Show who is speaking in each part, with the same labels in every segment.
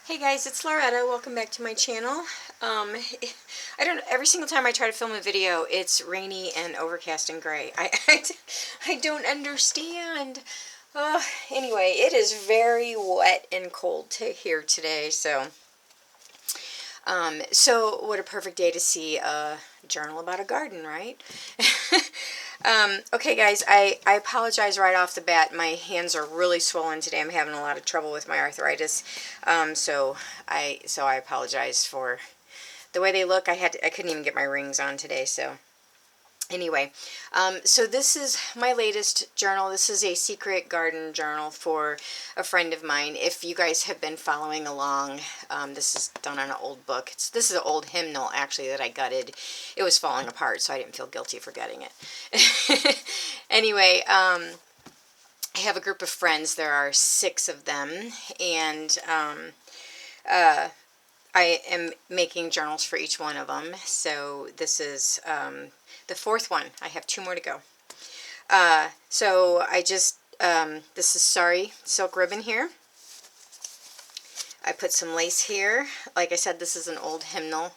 Speaker 1: Hey guys, it's Loretta. Welcome back to my channel. Every single time I try to film a video, it's rainy and overcast and gray. I don't understand. Anyway, it is very wet and cold here today, so what a perfect day to see a journal about a garden, right? Okay guys, I apologize right off the bat. My hands are really swollen today. I'm having a lot of trouble with my arthritis. So I apologize for the way they look. I couldn't even get my rings on today, so anyway, so this is my latest journal. This is a secret garden journal for a friend of mine. If you guys have been following along, this is done on an old book. This is an old hymnal, actually, that I gutted. It was falling apart, so I didn't feel guilty for gutting it. Anyway, I have a group of friends. There are 6 of them, and I am making journals for each one of them. So this is the 4th one. I have 2 more to go. So I just, this is Sorry silk ribbon here. I put some lace here. Like I said, this is an old hymnal.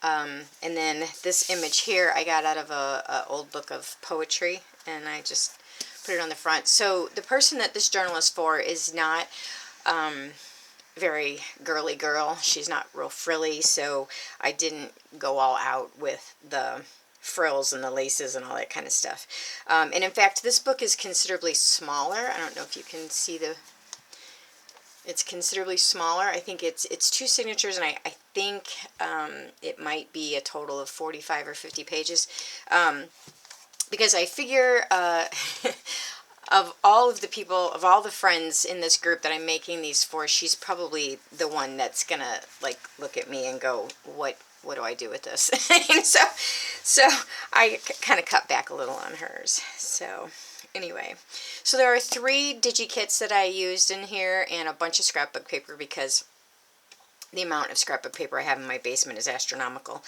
Speaker 1: And then this image here I got out of a old book of poetry, and I just put it on the front. So the person that this journal is for is not very girly girl. She's not real frilly, so I didn't go all out with the frills and the laces and all that kind of stuff. And in fact, this book is considerably smaller. I don't know if you can see it's considerably smaller. I think it's 2 signatures, and I think it might be a total of 45 or 50 pages. Because I figure of all of the people, of all the friends in this group that I'm making these for, she's probably the one that's gonna like look at me and go, what do I do with this? so I kind of cut back a little on hers. So anyway, so there are 3 digi-kits that I used in here and a bunch of scrapbook paper, because the amount of scrapbook paper I have in my basement is astronomical,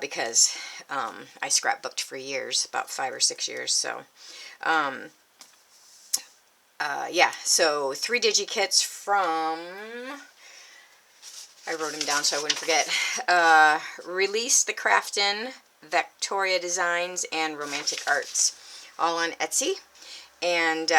Speaker 1: because I scrapbooked for years, about 5 or 6 years. So yeah, so 3 digi-kits from, I wrote them down so I wouldn't forget, Release the Craftin', Victoria Designs, and Romantic Arts, all on Etsy. And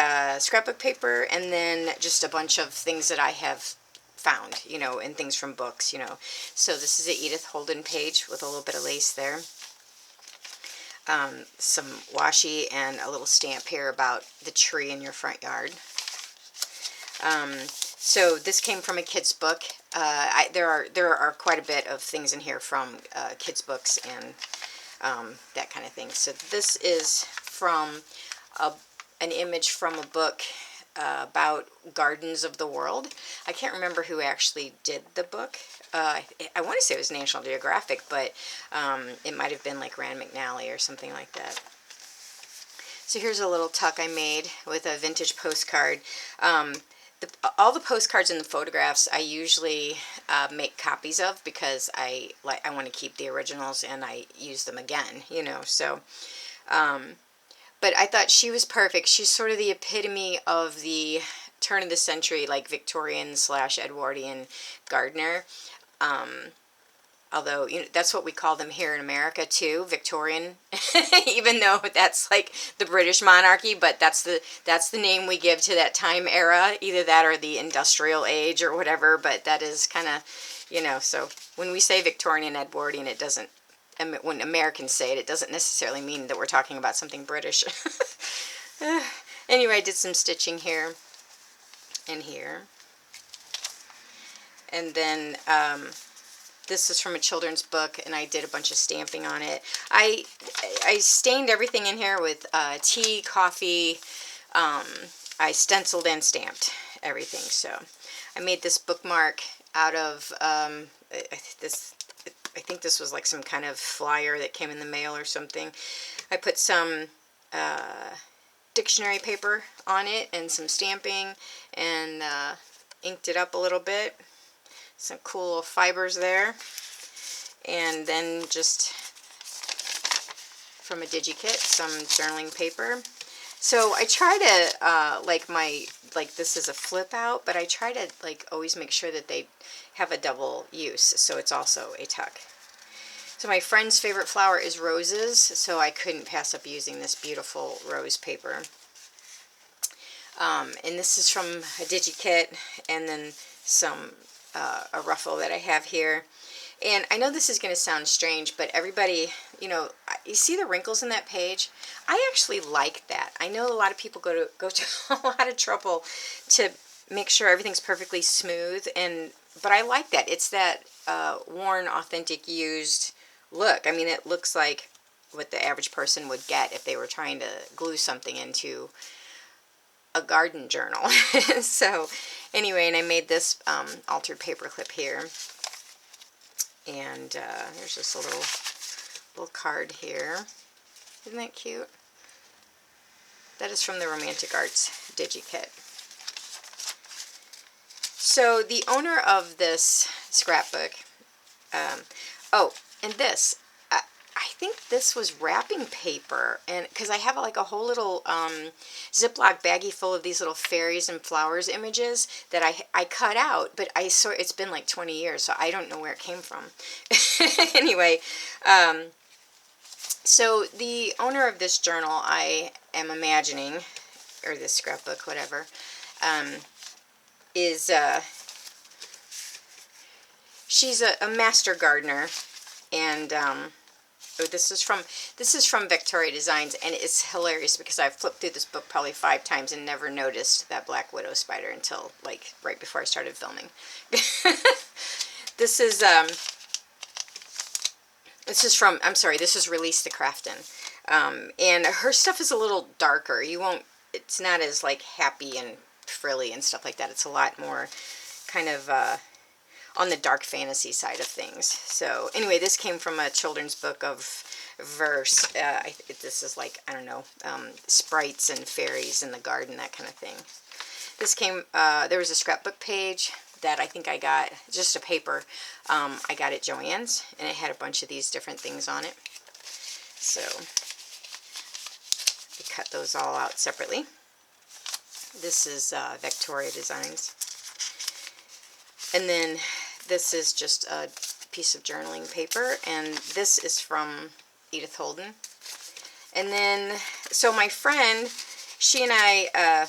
Speaker 1: scrapbook paper, and then just a bunch of things that I have found, you know, and things from books, you know. So this is a Edith Holden page with a little bit of lace there. Some washi and a little stamp here about the tree in your front yard. So this came from a kid's book. There are quite a bit of things in here from kids' books and that kind of thing. So this is from an image from a book about gardens of the world. I can't remember who actually did the book. I want to say it was National Geographic, but it might have been like Rand McNally or something like that. So here's a little tuck I made with a vintage postcard. All the postcards and the photographs I usually make copies of, because I want to keep the originals and I use them again, you know. So but I thought she was perfect. She's sort of the epitome of the turn of the century, like Victorian / Edwardian gardener. Although, you know, that's what we call them here in America too, Victorian, even though that's like the British monarchy, but that's the name we give to that time era, either that or the industrial age or whatever. But that is kind of, you know, so when we say Victorian and Edwardian, it doesn't, when Americans say it, it doesn't necessarily mean that we're talking about something British. Anyway, I did some stitching here and here. And then this is from a children's book, and I did a bunch of stamping on it. I stained everything in here with tea, coffee. I stenciled and stamped everything. So I made this bookmark out of I think this was like some kind of flyer that came in the mail or something. I put some dictionary paper on it and some stamping, and inked it up a little bit. Some cool little fibers there. And then just from a digi-kit, some journaling paper. So I try to, like my like this is a flip out, but I try to like always make sure that they have a double use, so it's also a tuck. So my friend's favorite flower is roses, so I couldn't pass up using this beautiful rose paper. And this is from a DigiKit, and then some a ruffle that I have here. And I know this is going to sound strange, but everybody, you know, you see the wrinkles in that page? I actually like that. I know a lot of people go to a lot of trouble to make sure everything's perfectly smooth, but I like that. It's that worn, authentic, used look. I mean, it looks like what the average person would get if they were trying to glue something into a garden journal. So anyway, and I made this altered paper clip here. And there's just a little card here. Isn't that cute? That is from the Romantic Arts DigiKit. So the owner of this scrapbook, oh, and this, I think this was wrapping paper, and because I have like a whole little Ziploc baggie full of these little fairies and flowers images that I cut out, but I saw it's been like 20 years, so I don't know where it came from. Anyway, so the owner of this journal, I am imagining, or this scrapbook, whatever, is she's a master gardener, and this is from Victoria Designs, and it's hilarious because I've flipped through this book probably 5 times and never noticed that black widow spider until like right before I started filming. This is from, I'm sorry, this is Release the Crafton, and her stuff is a little darker. It's not as like happy and frilly and stuff like that. It's a lot more kind of on the dark fantasy side of things. So anyway, this came from a children's book of verse. This is like, I don't know, sprites and fairies in the garden, that kind of thing. This came, there was a scrapbook page that I think I got, just a paper, I got at Joann's, and it had a bunch of these different things on it. So I cut those all out separately. This is Victoria Designs. And then this is just a piece of journaling paper, and this is from Edith Holden. And then, so my friend, she and I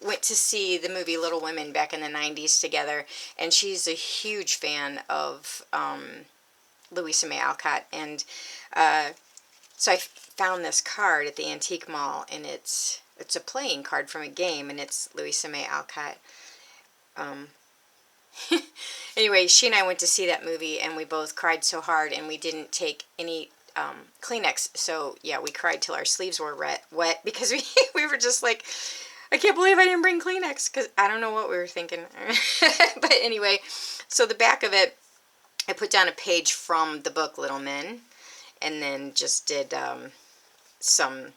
Speaker 1: went to see the movie Little Women back in the 90s together, and she's a huge fan of Louisa May Alcott, and so I found this card at the antique mall, and it's a playing card from a game, and it's Louisa May Alcott. Anyway, she and I went to see that movie, and we both cried so hard, and we didn't take any Kleenex. So yeah, we cried till our sleeves were wet because we were just like, I can't believe I didn't bring Kleenex, because I don't know what we were thinking. But anyway, so the back of it, I put down a page from the book Little Men, and then just did some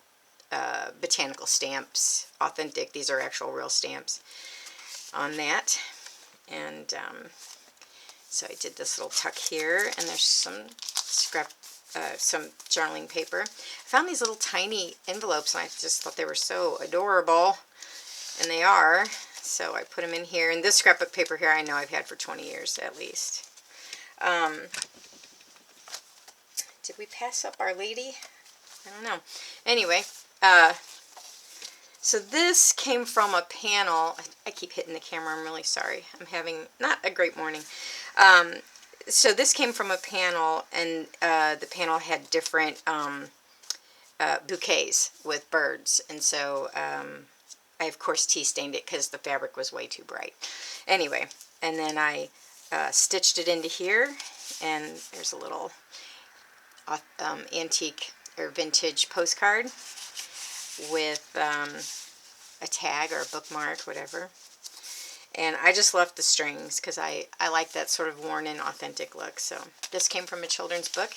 Speaker 1: botanical stamps, authentic. These are actual real stamps on that. And so I did this little tuck here, and there's some some journaling paper. I found these little tiny envelopes, and I just thought they were so adorable, and they are. So I put them in here. And this scrapbook paper here, I know I've had for 20 years at least. Did we pass up Our Lady? I don't know. Anyway, so this came from a panel. I keep hitting the camera. I'm really sorry. I'm having not a great morning. So this came from a panel, and the panel had different bouquets with birds. And so I, of course, tea stained it because the fabric was way too bright. Anyway, and then I stitched it into here, and there's a little antique or vintage postcard with a tag or a bookmark, whatever. And I just left the strings because I like that sort of worn in authentic look. So this came from a children's book.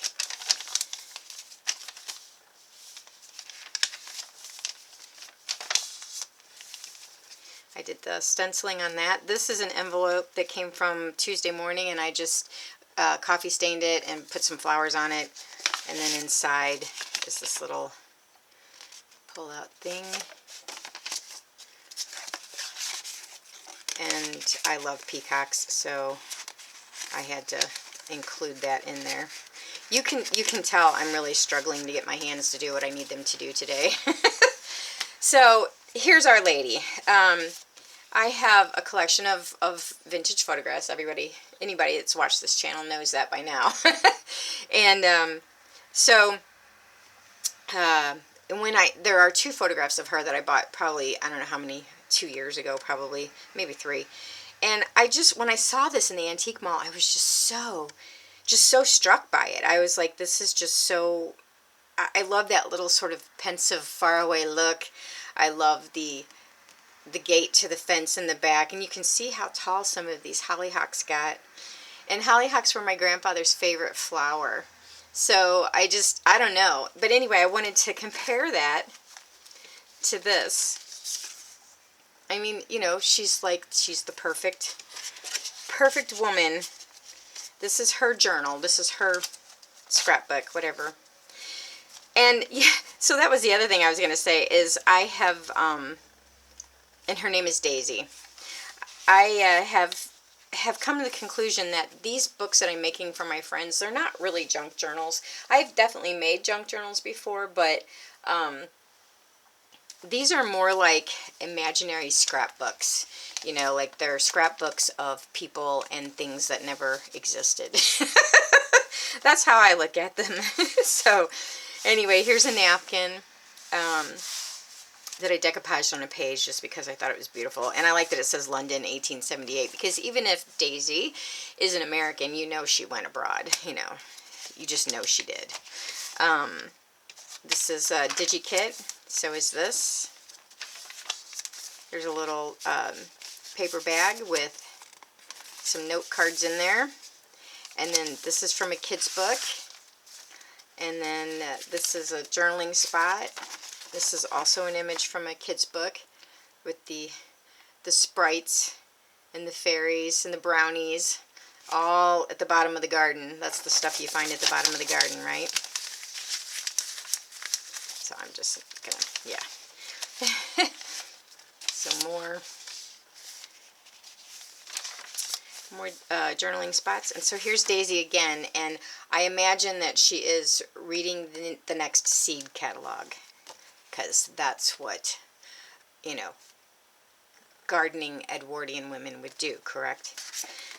Speaker 1: I did the stenciling on that. This is an envelope that came from Tuesday morning, and I just coffee stained it and put some flowers on it. And then inside is this little pull-out thing. and I love peacocks, so I had to include that in there. You can tell I'm really struggling to get my hands to do what I need them to do today. So here's Our Lady. I have a collection of vintage photographs. Anybody that's watched this channel knows that by now. And there are 2 photographs of her that I bought probably, I don't know how many, 2 years ago probably, maybe 3. And when I saw this in the antique mall, I was just so struck by it. I was like, this is just so, I love that little sort of pensive, faraway look. I love the gate to the fence in the back, and you can see how tall some of these hollyhocks got. And hollyhocks were my grandfather's favorite flower. So I don't know. But anyway, I wanted to compare that to this. I mean, you know, she's the perfect woman. This is her journal. This is her scrapbook, whatever. And yeah, so that was the other thing I was going to say is I have, and her name is Daisy. I have come to the conclusion that these books that I'm making for my friends, they're not really junk journals. I've definitely made junk journals before, but these are more like imaginary scrapbooks. You know, like they're scrapbooks of people and things that never existed. That's how I look at them. So anyway, here's a napkin that I decoupaged on a page just because I thought it was beautiful. And I like that it says London 1878, because even if Daisy is an American, you know she went abroad. You know, you just know she did. This is a DigiKit. So is this. There's a little paper bag with some note cards in there. And then this is from a kid's book. And then this is a journaling spot. This is also an image from a kid's book with the sprites and the fairies and the brownies all at the bottom of the garden. That's the stuff you find at the bottom of the garden, right? So I'm just gonna, yeah. So more journaling spots. And so here's Daisy again, and I imagine that she is reading the next seed catalog, because that's what, you know, gardening Edwardian women would do, correct?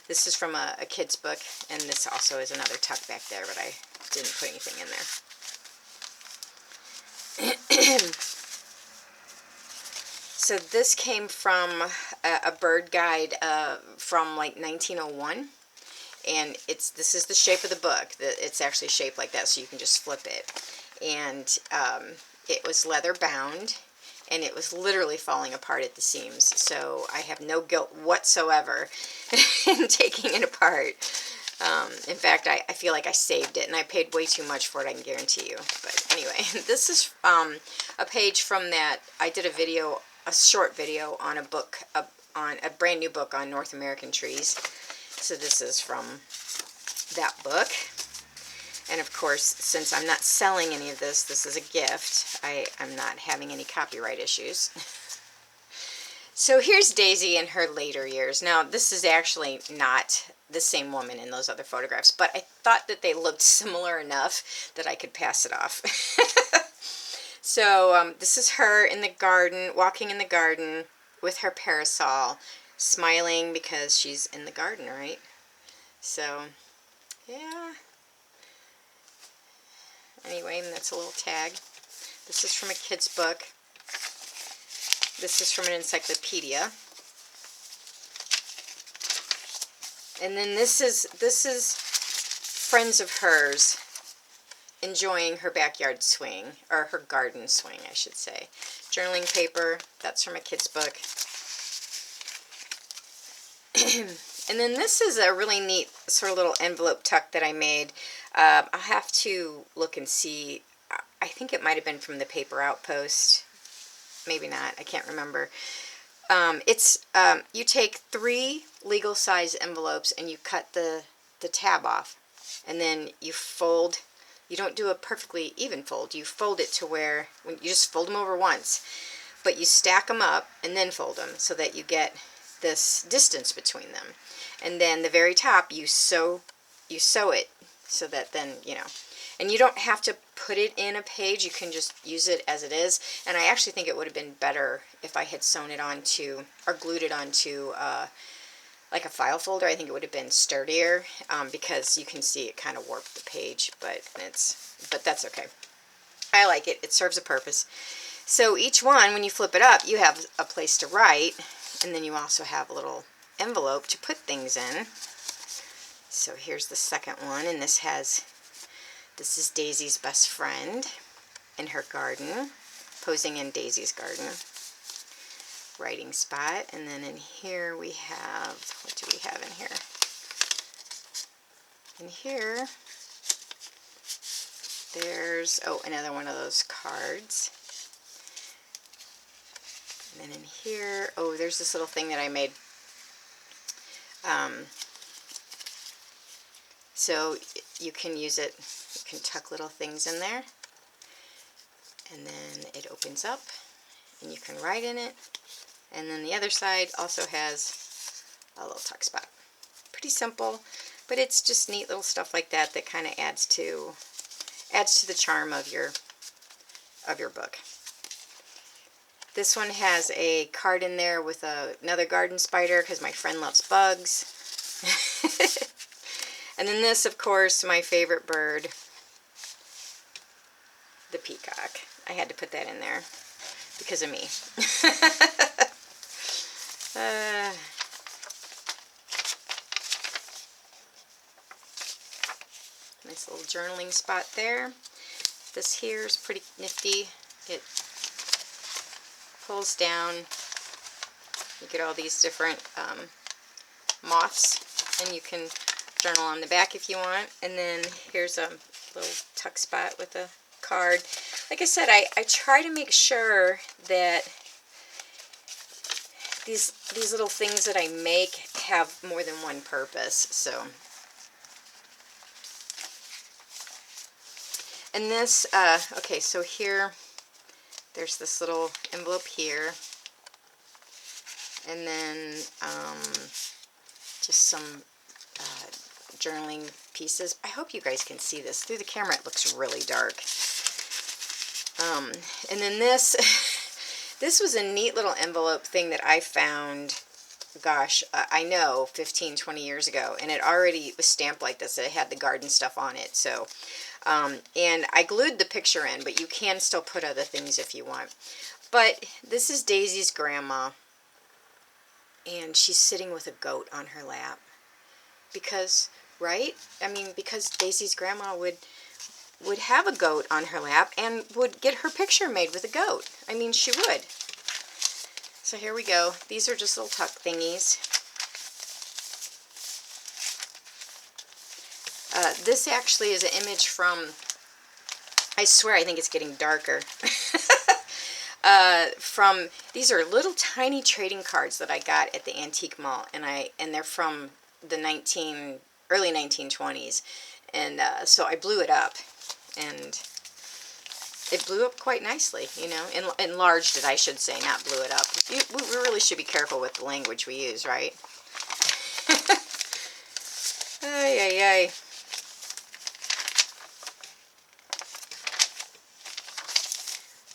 Speaker 1: This is from a kid's book, and this also is another tuck back there, but I didn't put anything in there. So this came from a bird guide from like 1901, and this is the shape of the book. It's actually shaped like that, so you can just flip it. And it was leather bound, and it was literally falling apart at the seams. So I have no guilt whatsoever in taking it apart. In fact, I feel like I saved it, and I paid way too much for it, I can guarantee you. But anyway, this is a page from that. I did a short video on a book, on a brand new book on North American trees. So this is from that book. And of course, since I'm not selling any of this, this is a gift. I'm not having any copyright issues. So here's Daisy in her later years. Now, this is actually not the same woman in those other photographs, but I thought that they looked similar enough that I could pass it off. So this is her in the garden, walking in the garden with her parasol, smiling because she's in the garden, right? So, yeah. Anyway, that's a little tag. This is from a kid's book. This is from an encyclopedia. And then this is friends of hers enjoying her backyard swing, or her garden swing, I should say. Journaling paper, that's from a kid's book. And then this is a really neat sort of little envelope tuck that I made. I'll have to look and see. I think it might have been from the Paper Outpost. Maybe not. I can't remember. You take 3 legal size envelopes and you cut the tab off. And then you fold. You don't do a perfectly even fold. You fold it to where, when you just fold them over once. But you stack them up and then fold them so that you get this distance between them. And then the very top, you sew it so that then, you know, and you don't have to put it in a page. You can just use it as it is. And I actually think it would have been better if I had sewn it onto or glued it onto like a file folder. I think it would have been sturdier because you can see it kind of warped the page, but that's okay. I like it. It serves a purpose. So each one, when you flip it up, you have a place to write, and then you also have a little envelope to put things in. So here's the second one, and this is Daisy's best friend in her garden, posing in Daisy's garden. Writing spot. And then in here we have, what do we have in here? In here, there's, oh, another one of those cards. And then in here, oh, there's this little thing that I made. So you can use it, you can tuck little things in there, and then it opens up, and you can write in it. And then the other side also has a little tuck spot. Pretty simple, but it's just neat little stuff like that that kind of adds to the charm of your book. This one has a card in there with another garden spider because my friend loves bugs. And then this, of course, my favorite bird, the peacock. I had to put that in there because of me. Nice little journaling spot there. This here is pretty nifty. It pulls down. You get all these different moths, and you can journal on the back if you want. And then here's a little tuck spot with a card. Like I said, I try to make sure that these little things that I make have more than one purpose. So, and this, okay, so here, there's this little envelope here, and then just some journaling pieces. I hope you guys can see this. Through the camera it looks really dark. And then this, this was a neat little envelope thing that I found, gosh, I know 15, 20 years ago, and it already was stamped like this. It had the garden stuff on it. So, and I glued the picture in, but you can still put other things if you want. But this is Daisy's grandma, and she's sitting with a goat on her lap. Because, right? I mean, because Daisy's grandma would have a goat on her lap and would get her picture made with a goat. I mean, she would. So here we go. These are just little tuck thingies. This actually is an image from, I swear I think it's getting darker. These are little tiny trading cards that I got at the antique mall, and they're from the early 1920s, and so I blew it up, and it blew up quite nicely, you know, enlarged it, I should say, not blew it up. We really should be careful with the language we use, right? Ay, ay, ay.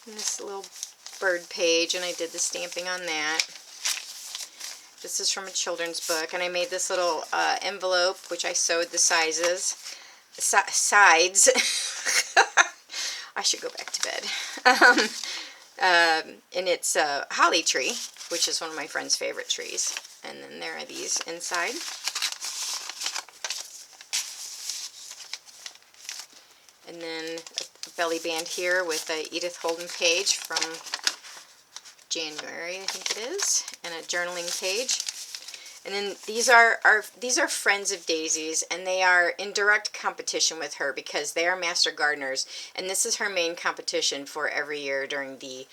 Speaker 1: And this little bird page, and I did the stamping on that. This is from a children's book, and I made this little envelope, which I sewed the sides. I should go back to bed. And it's a holly tree, which is one of my friend's favorite trees. And then there are these inside. And then a belly band here with a Edith Holden page from January, I think it is, and a journaling page. And then these are friends of Daisy's, and they are in direct competition with her because they are master gardeners, and this is her main competition for every year during the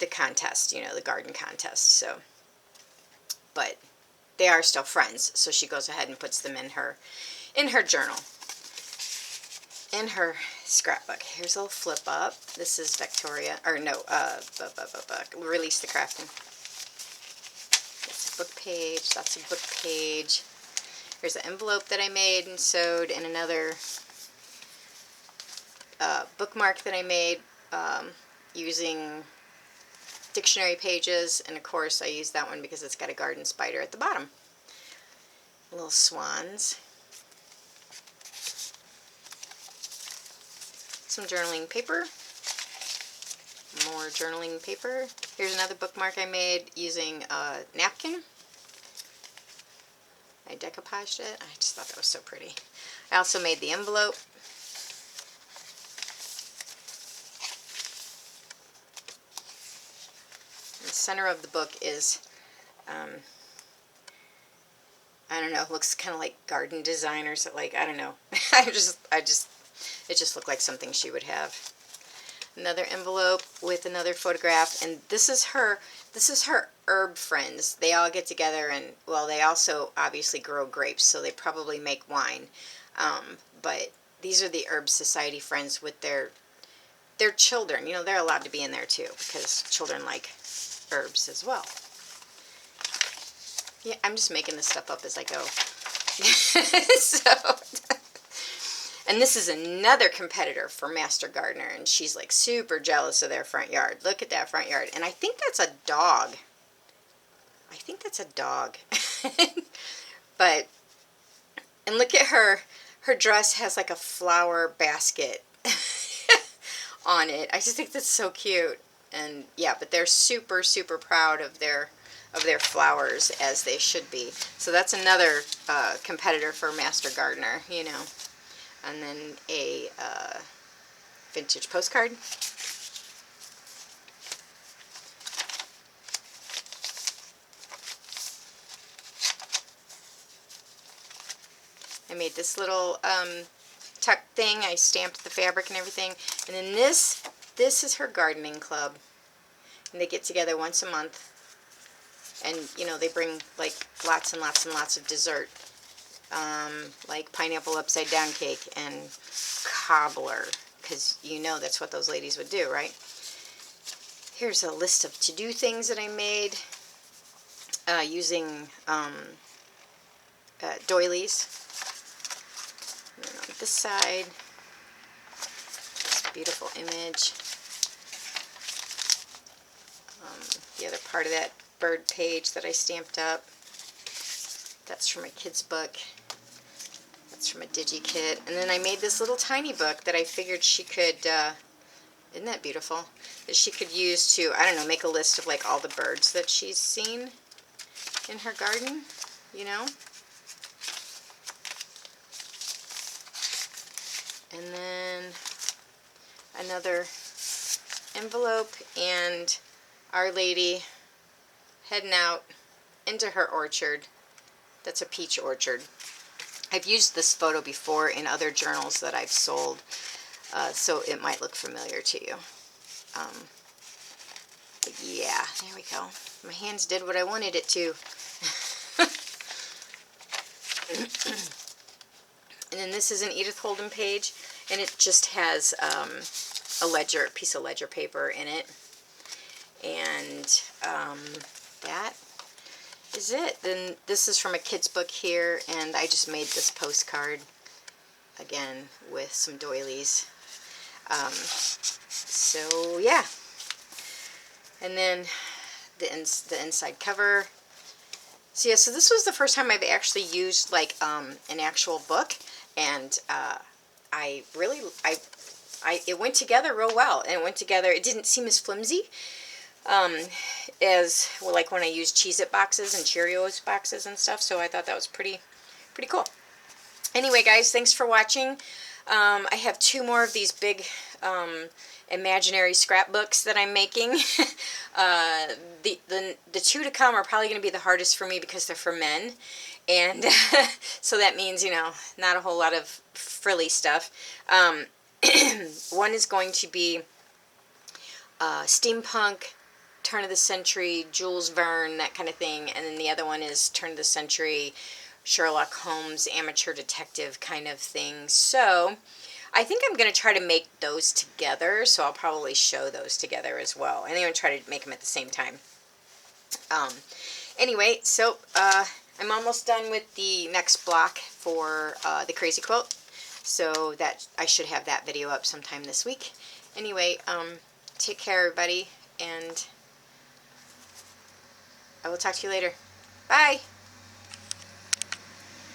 Speaker 1: contest, you know, the garden contest. So, but they are still friends, so she goes ahead and puts them in her journal, in her scrapbook. Here's a little flip up. This is Victoria, or no, Release the Crafting. book page, lots of book page. Here's an envelope that I made and sewed, and another bookmark that I made using dictionary pages, and of course I use that one because it's got a garden spider at the bottom. Little swans. Some journaling paper. More journaling paper. Here's another bookmark I made using a napkin. I decoupaged it. I just thought that was so pretty. I also made the envelope. The center of the book is, I don't know, it looks kind of like garden design or something. Like, I don't know. it just looked like something she would have. Another envelope with another photograph, and this is her herb friends. They all get together, and well, they also obviously grow grapes, so they probably make wine. But these are the Herb Society friends with their children. You know, they're allowed to be in there too because children like herbs as well. Yeah, I'm just making this stuff up as I go. And this is another competitor for Master Gardener, and she's like super jealous of their front yard. Look at that front yard. And I think that's a dog. I think that's a dog. But, and look at her. Her dress has like a flower basket on it. I just think that's so cute. And yeah, but they're super, super proud of their flowers, as they should be. So that's another competitor for Master Gardener, you know. And then a vintage postcard. I made this little tuck thing. I stamped the fabric and everything. And then this is her gardening club. And they get together once a month. And, you know, they bring like lots and lots and lots of dessert. Like pineapple upside down cake and cobbler, because you know that's what those ladies would do, right? Here's a list of to-do things that I made using doilies. And then on this side, this beautiful image. The other part of that bird page that I stamped up. That's from a kid's book. That's from a digi-kit. And then I made this little tiny book that I figured she could, isn't that beautiful? That she could use to, I don't know, make a list of like all the birds that she's seen in her garden, you know? And then another envelope and Our Lady heading out into her orchard. That's a peach orchard. I've used this photo before in other journals that I've sold, so it might look familiar to you. But yeah, there we go. My hands did what I wanted it to. And then this is an Edith Holden page, and it just has a piece of ledger paper in it. And that is it. Then this is from a kid's book here, and I just made this postcard again with some doilies. So yeah, and then the inside cover. So yeah, so this was the first time I've actually used like an actual book, and it went together real well, and it went together. It didn't seem as flimsy as well, like when I used Cheez-It boxes and Cheerios boxes and stuff. So I thought that was pretty cool. Anyway, guys, thanks for watching. I have 2 more of these big imaginary scrapbooks that I'm making. The 2 to come are probably going to be the hardest for me because they're for men, and so that means, you know, not a whole lot of frilly stuff. One is going to be steampunk, turn of the century, Jules Verne, that kind of thing, and then the other one is turn of the century, Sherlock Holmes, amateur detective kind of thing. So I think I'm going to try to make those together, so I'll probably show those together as well. And I'm going to try to make them at the same time. Anyway, so I'm almost done with the next block for the crazy quilt. So that I should have that video up sometime this week. Anyway, take care everybody, and I will talk to you later. Bye!